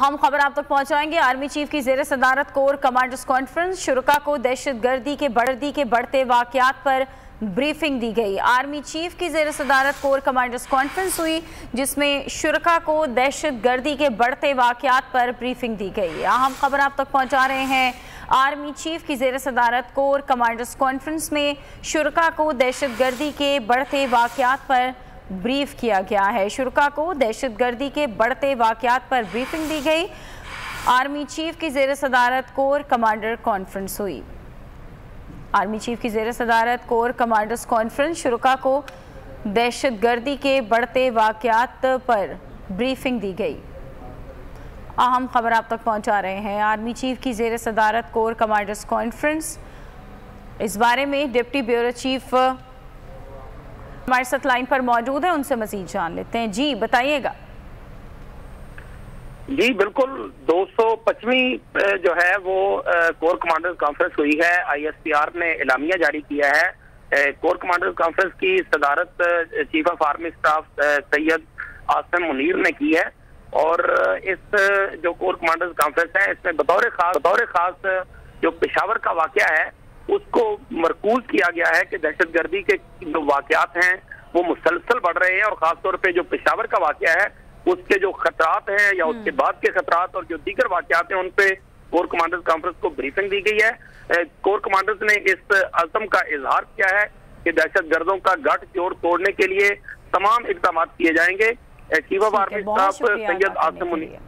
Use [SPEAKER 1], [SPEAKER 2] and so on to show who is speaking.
[SPEAKER 1] अहम खबर आप तक पहुंचाएंगे। आर्मी चीफ की जेर सदारत कोर कमांडर्स कॉन्फ्रेंस, शुरका को दहशतगर्दी के बढ़ते वाकयात पर ब्रीफिंग दी गई। आर्मी चीफ की जेर सदारत कोर कमांडर्स कॉन्फ्रेंस हुई, जिसमें शुरका को दहशतगर्दी के बढ़ते वाकयात पर ब्रीफिंग दी गई। अहम खबर आप तक पहुंचा रहे हैं। आर्मी चीफ की जेर सदारत कोर कमांडर्स कॉन्फ्रेंस में शुरका को दहशतगर्दी के बढ़ते वाकयात पर ब्रीफ किया गया है। शुरका को दहशतगर्दी के बढ़ते वाकयात पर ब्रीफिंग दी गई। आर्मी चीफ की जेर सदारत कोर कमांडर कॉन्फ्रेंस हुई। आर्मी चीफ की जेर सदारत कोर कमांडर्स कॉन्फ्रेंस, शुरका को दहशतगर्दी के बढ़ते वाकयात पर ब्रीफिंग दी गई। अहम खबर आप तक पहुंचा रहे हैं। आर्मी चीफ की जेर सदारत कोर कमांडर्स कॉन्फ्रेंस, इस बारे में डिप्टी ब्यूरो चीफ हमारे साथ लाइन पर मौजूद है, उनसे मजीद जान लेते हैं। जी बताइएगा।
[SPEAKER 2] जी बिल्कुल, 225वीं जो है वो कोर कमांडर कॉन्फ्रेंस हुई है। ISPR ने एलामिया जारी किया है। कोर कमांडर कॉन्फ्रेंस की सदारत chief of army staff Syed Asim Munir ने की है और इस जो कोर कमांडर कॉन्फ्रेंस है इसमें बतौर खास जो पेशावर का वाकया है उसको मरकूज किया गया है कि दहशतगर्दी के जो वाकयात हैं वो मुसलसल बढ़ रहे हैं और खासतौर पे जो पेशावर का वाकया है उसके जो खतरात हैं या उसके बाद के खतरात और जो दीगर वाकयात हैं उन पे कोर कमांडर्स कॉन्फ्रेंस को ब्रीफिंग दी गई है। कोर कमांडर्स ने इस अज़म का इजहार किया है कि दहशतगर्दों का गठजोड़ तोड़ने के लिए तमाम इक़दाम किए जाएंगे। Chief of army staff Syed Asim Munir